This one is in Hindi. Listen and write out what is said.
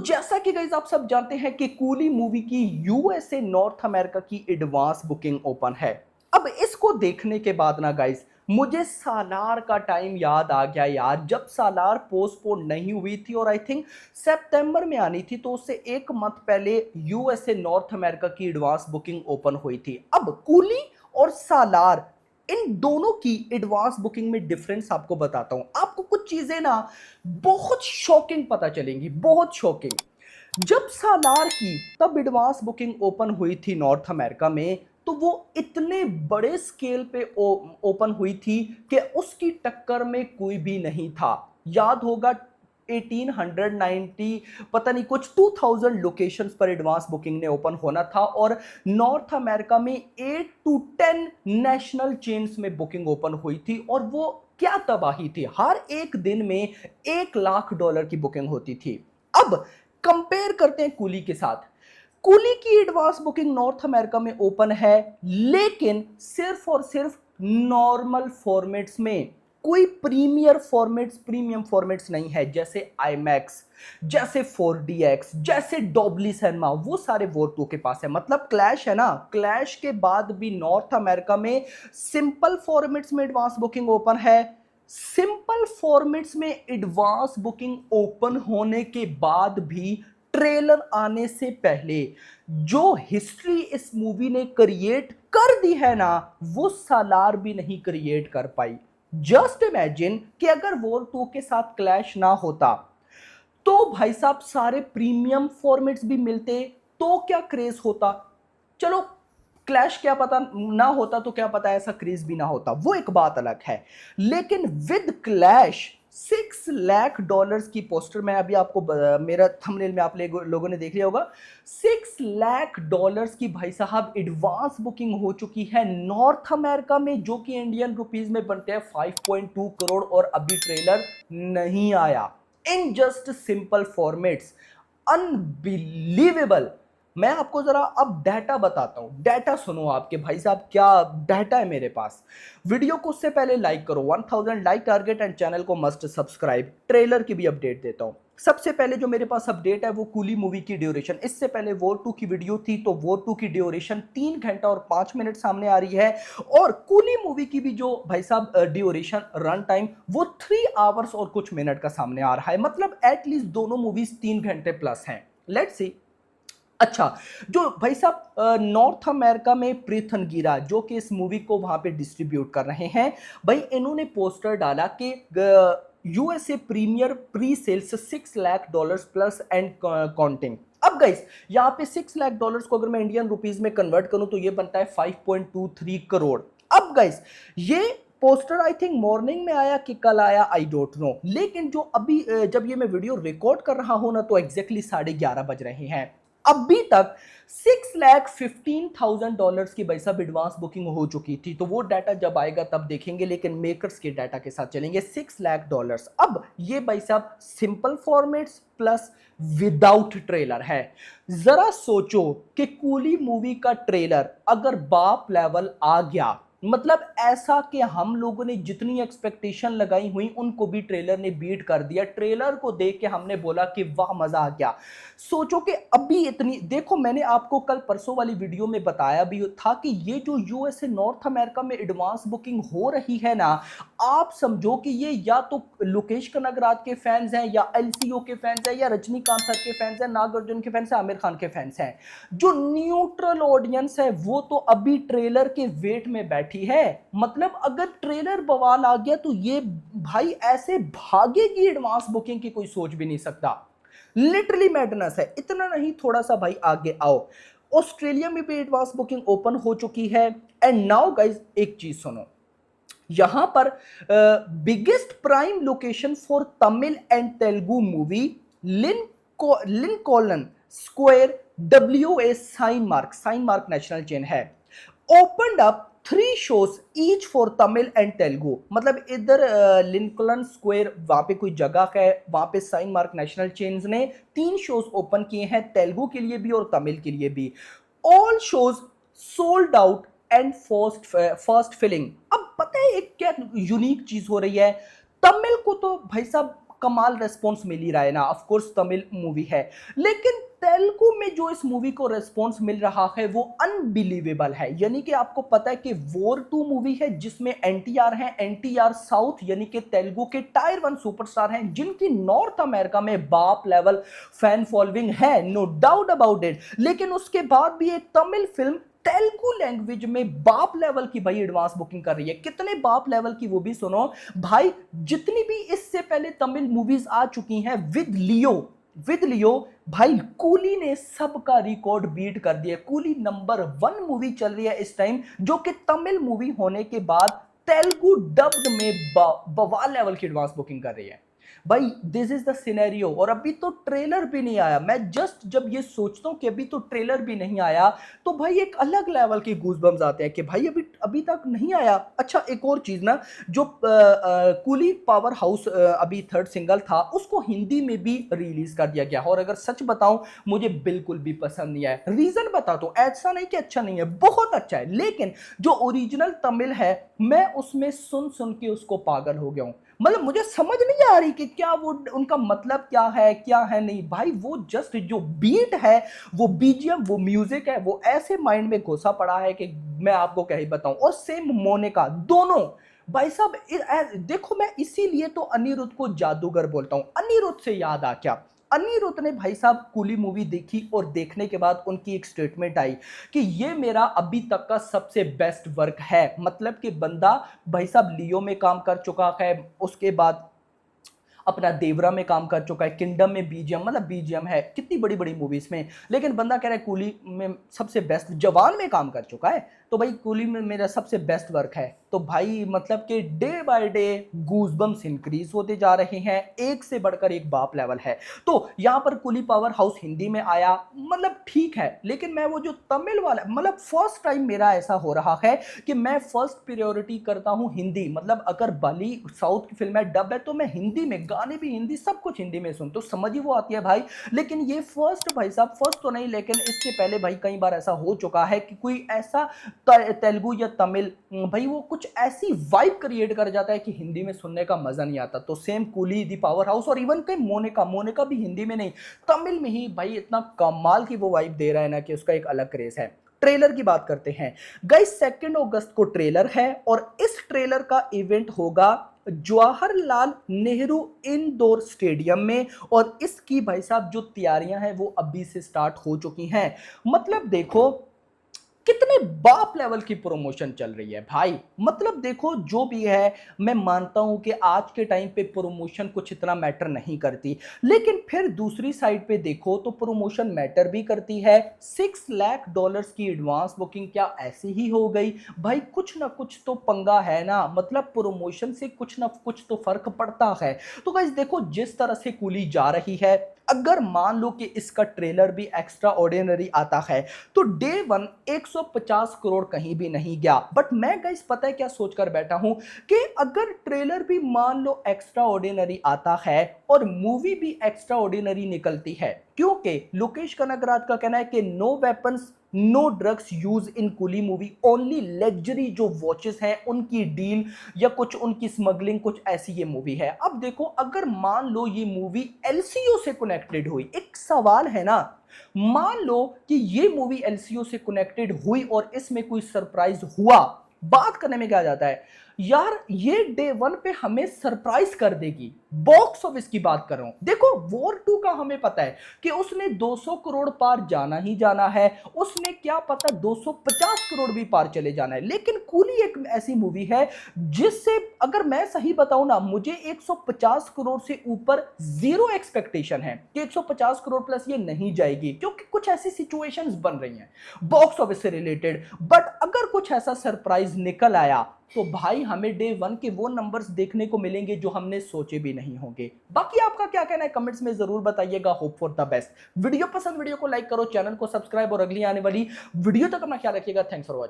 जैसा कि गाइस आप सब जानते हैं कि कूली मूवी की यूएसए नॉर्थ अमेरिका की एडवांस बुकिंग ओपन है। अब इसको देखने के बाद ना गाइस मुझे सालार का टाइम याद आ गया यार, जब सालार पोस्टपोन नहीं हुई थी और आई थिंक सितंबर में आनी थी, तो उससे एक मंथ पहले यूएसए नॉर्थ अमेरिका की एडवांस बुकिंग ओपन हुई थी। अब कूली और सालार, इन दोनों की एडवांस बुकिंग में डिफरेंस आपको बताता हूं। आपको कुछ चीजें ना बहुत शॉकिंग पता चलेंगी, बहुत शॉकिंग। जब सालार की तब एडवांस बुकिंग ओपन हुई थी नॉर्थ अमेरिका में, तो वो इतने बड़े स्केल पे ओपन हुई थी कि उसकी टक्कर में कोई भी नहीं था। याद होगा 1890 पता नहीं कुछ 2000 लोकेशंस पर एडवांस बुकिंग ने ओपन होना था और नॉर्थ अमेरिका में 8 टू 10 नेशनल चेन्स में बुकिंग ओपन हुई थी। और वो क्या तबाही थी, हर एक दिन में $1 लाख की बुकिंग होती थी। अब कंपेयर करते हैं कूली के साथ। कूली की एडवांस बुकिंग नॉर्थ अमेरिका में ओपन है, लेकिन सिर्फ और सिर्फ नॉर्मल फॉर्मेट्स में, कोई प्रीमियम फॉर्मेट्स नहीं है, जैसे आईमैक्स, जैसे 4DX, जैसे डॉल्बी सिनेमा, वो सारे वोटो के पास है। मतलब क्लैश है ना, क्लैश के बाद भी नॉर्थ अमेरिका में सिंपल फॉर्मेट्स में एडवांस बुकिंग ओपन है। सिंपल फॉर्मेट्स में एडवांस बुकिंग ओपन होने के बाद भी ट्रेलर आने से पहले जो हिस्ट्री इस मूवी ने क्रिएट कर दी है ना, वो सालार भी नहीं क्रिएट कर पाई। जस्ट इमेजिन कि अगर वॉर 2 के साथ क्लैश ना होता, तो भाई साहब सारे प्रीमियम फॉर्मेट्स भी मिलते, तो क्या क्रेज होता। चलो क्लैश क्या पता ना होता, तो क्या पता ऐसा क्रेज भी ना होता, वो एक बात अलग है। लेकिन विद क्लैश $6 लाख की पोस्टर, मैं अभी आपको मेरा थंबनेल में आप लोगों ने देख लिया होगा, $6 लाख की भाई साहब एडवांस बुकिंग हो चुकी है नॉर्थ अमेरिका में, जो कि इंडियन रुपीस में बनते हैं 5.2 करोड़, और अभी ट्रेलर नहीं आया in just simple formats. Unbelievable. मैं आपको जरा अब डाटा बताता हूं, डाटा सुनो आपके भाई साहब, क्या डाटा है मेरे पास। वीडियो को उससे पहले लाइक करो, 1000 लाइक टारगेट, एंड चैनल को मस्ट सब्सक्राइब। ट्रेलर की भी अपडेट देता हूं। सबसे पहले जो मेरे पास अपडेट है वो कूली मूवी की ड्यूरेशन। इससे पहले वॉर 2 की वीडियो थी, तो वॉर 2 की ड्यूरेशन 3 घंटा और 5 मिनट सामने आ रही है, और कूली मूवी की भी जो भाई साहब ड्यूरेशन रन टाइम, वो 3 आवर्स और कुछ मिनट का सामने आ रहा है। मतलब एटलीस्ट दोनों मूवीज 3 घंटे प्लस हैं। Let's see. अच्छा, जो भाई साहब नॉर्थ अमेरिका में प्रीथन गिरा, जो कि इस मूवी को वहां पे डिस्ट्रीब्यूट कर रहे हैं, भाई इन्होंने पोस्टर डाला कि USA premiere pre sales $6 lakh plus and counting. अब गाइस यहाँ पे $6 लाख को अगर मैं इंडियन रुपीस में कन्वर्ट करूं, तो ये बनता है 5.23 करोड़। अब गाइस ये पोस्टर आई थिंक मॉर्निंग में आया कि कल आया, आई डोंट नो, लेकिन जो अभी जब ये मैं वीडियो रिकॉर्ड कर रहा हूं ना, तो एग्जैक्टली 11:30 बज रहे हैं। अभी तक $6,15,000 की भाई साहब एडवांस बुकिंग हो चुकी थी। तो वो डाटा जब आएगा तब देखेंगे, लेकिन मेकर्स के डाटा के साथ चलेंगे। $6 लाख। अब ये भाई साहब simple formats plus without trailer है। जरा सोचो कि कूली मूवी का ट्रेलर अगर बाप लेवल आ गया, मतलब ऐसा कि हम लोगों ने जितनी एक्सपेक्टेशन लगाई हुई उनको भी ट्रेलर ने बीट कर दिया। ट्रेलर को देख के हमने बोला कि वाह मजा आ गया। सोचो कि अभी इतनी, देखो मैंने आपको कल परसों वाली वीडियो में बताया भी था कि ये जो यूएसए नॉर्थ अमेरिका में एडवांस बुकिंग हो रही है ना, आप समझो कि ये या तो लोकेश कनगराज के फैंस हैं, या एलसीओ के फैंस हैं, या रजनीकांत सर के फैंस हैं, नागार्जुन के फैंस हैं, आमिर खान के फैंस हैं। जो न्यूट्रल ऑडियंस है वो तो अभी ट्रेलर के वेट में बैठी है। मतलब अगर ट्रेलर बवाल आ गया, तो ये भाई ऐसे भागेगी एडवांस बुकिंग की कोई सोच भी नहीं सकता। लिटरली मैडनेस है। इतना नहीं, थोड़ा सा भाई आगे आओ, ऑस्ट्रेलिया में भी एडवांस बुकिंग ओपन हो चुकी है। एंड नाउ गाइज एक चीज सुनो, यहां पर biggest prime location for Tamil and Telugu movie Lincoln square Cinemark national chain है, opened up 3 shows each for Tamil and Telugu. मतलब इधर लिंकॉलन स्क्वायर वहां पे कोई जगह है, वहां पे साइन मार्क नेशनल चेन्स ने 3 शोज ओपन किए हैं, तेलुगु के लिए भी और तमिल के लिए भी। All shows sold out and first filling. अब पता है एक क्या यूनिक चीज हो रही है, तमिल को तो भाई साहब कमाल रेस्पॉन्स मिल ही रहा है ना, ऑफ कोर्स तमिल मूवी है, लेकिन तेलुगु में जो इस मूवी को रेस्पॉन्स मिल रहा है वो अनबिलीवेबल है। यानी कि आपको पता है कि वॉर 2 मूवी है जिसमें एनटीआर है, एनटीआर साउथ यानी कि तेलुगु के टायर 1 सुपरस्टार हैं जिनकी नॉर्थ अमेरिका में बाप लेवल फैन फॉलोइंग है, नो डाउट अबाउट इट। लेकिन उसके बाद भी एक तमिल फिल्म तेलुगु लैंग्वेज में बाप लेवल की भाई एडवांस बुकिंग कर रही है। कितने बाप लेवल की वो भी सुनो भाई, जितनी भी इससे पहले तमिल मूवीज आ चुकी हैं विद लियो भाई, कूली ने सबका रिकॉर्ड बीट कर दिया। कूली नंबर 1 मूवी चल रही है इस टाइम, जो कि तमिल मूवी होने के बाद तेलुगु डब्ड में बवाल लेवल की एडवांस बुकिंग कर रही है भाई। This is the scenario. और अभी तो ट्रेलर भी नहीं आया। मैं जस्ट जब ये सोचता हूं कि अभी तो ट्रेलर भी नहीं आया तो भाई एक अलग लेवल के गूज़बम्स आते हैं कि भाई अभी तक नहीं आया। अच्छा, एक और चीज ना, जो कूली पावर हाउस अभी 3rd सिंगल था उसको हिंदी में भी रिलीज कर दिया गया, और अगर सच बताऊं मुझे बिल्कुल भी पसंद नहीं आया। रीजन बताता हूं, ऐसा नहीं कि अच्छा नहीं है, बहुत अच्छा है, लेकिन जो ओरिजिनल तमिल है मैं उसमें सुन के उसको पागल हो गया हूं। मतलब मुझे समझ नहीं आ रही कि क्या वो उनका मतलब क्या है नहीं भाई। वो जस्ट जो बीट है, वो बीजीएम, वो म्यूजिक है, वो ऐसे माइंड में घुसा पड़ा है कि मैं आपको क्या ही बताऊं। और सेम मोनिका, दोनों भाई साहब देखो, मैं इसीलिए तो अनिरुद्ध को जादूगर बोलता हूं। अनिरुद्ध से याद आ क्या, अनिरुद्ध ने भाई साहब कूली मूवी देखी और देखने के बाद उनकी एक स्टेटमेंट आई कि ये मेरा अभी तक का सबसे बेस्ट वर्क है। मतलब कि बंदा भाई साहब लियो में काम कर चुका है, उसके बाद अपना देवरा में काम कर चुका है, किंगडम में बीजीएम, मतलब बीजीएम है कितनी बड़ी बड़ी मूवीज में, लेकिन बंदा कह रहा है कूली में सबसे बेस्ट, जवान में काम कर चुका है तो भाई कूली में मेरा सबसे बेस्ट वर्क है। तो भाई मतलब कि day by day goosebumps increase होते जा रहे हैं, एक से बढ़कर एक बाप लेवल है। तो यहां पर कूली पावर हाउस हिंदी में आया, मतलब ठीक है, लेकिन मैं वो जो तमिल वाला, मतलब फर्स्ट टाइम मेरा ऐसा हो रहा है कि मैं फर्स्ट प्रायोरिटी करता हूं हिंदी। मतलब अगर बली साउथ की फिल्म है, डब है, तो मैं हिंदी में, गाने भी हिंदी, सब कुछ हिंदी में सुनता हूं, समझ ही वो आती है भाई। लेकिन ये फर्स्ट भाई साहब, फर्स्ट तो नहीं, लेकिन इससे पहले भाई कई बार ऐसा हो चुका है कि कोई ऐसा तेलुगु या तमिल भाई वो कुछ ऐसी वाइब क्रिएट कर जाता है कि हिंदी में सुनने का मजा नहीं आता। तो same coolie, the power house, और इवन के मोनिका भी हिंदी में नहीं, तमिल में ही भाई इतना कमाल की वो वाइब दे रहा है ना कि उसका एक अलग क्रेज है। ट्रेलर की बात करते हैं गाइस, 2 अगस्त को ट्रेलर है और इस ट्रेलर का इवेंट होगा जवाहरलाल नेहरू इंडोर स्टेडियम में, और इसकी भाई साहब जो तैयारियां हैं वो अभी से स्टार्ट हो चुकी हैं। मतलब देखो कितने बाप लेवल की प्रमोशन चल रही है भाई। मतलब देखो जो भी है, मैं मानता हूं कि आज के टाइम पे प्रमोशन कुछ इतना मैटर नहीं करती, लेकिन फिर दूसरी साइड पे देखो तो प्रमोशन मैटर भी करती है। $6 लाख की एडवांस बुकिंग क्या ऐसी ही हो गई भाई? कुछ ना कुछ तो पंगा है ना, मतलब प्रमोशन से कुछ ना कुछ तो फर्क पड़ता है। तो गाइस देखो, जिस तरह से कूली जा रही है, अगर मान लो कि इसका ट्रेलर भी एक्स्ट्रा ऑर्डिनरी आता है तो डे 1 150 करोड़ कहीं भी नहीं गया। बट मैं गाइस पता है क्या सोचकर बैठा हूं कि अगर ट्रेलर भी मान लो एक्स्ट्रा ऑर्डिनरी आता है और मूवी भी एक्स्ट्रा ऑर्डिनरी निकलती है, क्योंकि लोकेश कनगराज का कहना है कि no weapons no drugs use in Coolie movie, only luxury जो वॉचेस हैं उनकी डील या कुछ उनकी स्मगलिंग, कुछ ऐसी ये मूवी है। अब देखो, अगर मान लो ये मूवी एलसीओ से कनेक्टेड हुई, एक सवाल है ना, मान लो कि ये मूवी एलसीओ से कनेक्टेड हुई और इसमें कोई सरप्राइज हुआ, बात करने में क्या जाता है यार, ये डे 1 पे हमें सरप्राइज कर देगी। बॉक्स ऑफिस की बात कर रहा हूं, देखो वॉर 2 का हमें पता है कि उसने 200 करोड़ पार जाना ही जाना है, उसने क्या पता 250 करोड़ भी पार चले जाना है। लेकिन कूली एक ऐसी मूवी है जिससे, अगर मैं सही बताऊं ना, मुझे 150 करोड़ से ऊपर जीरो एक्सपेक्टेशन है कि 150 करोड़ प्लस ये नहीं जाएगी, क्योंकि कुछ ऐसी सिचुएशंस बन रही हैं बॉक्स ऑफिस से रिलेटेड। बट अगर कुछ ऐसा सरप्राइज निकल आया तो भाई हमें डे 1 के वो नंबर्स देखने को मिलेंगे जो हमने सोचे भी नहीं होंगे। बाकी आपका क्या कहना है कमेंट्स में जरूर बताइएगा। Hope for the best. Video पसंद, वीडियो को लाइक करो, चैनल को सब्सक्राइब, और अगली आने वाली वीडियो तक अपना ख्याल रखिएगा। Thanks for watching.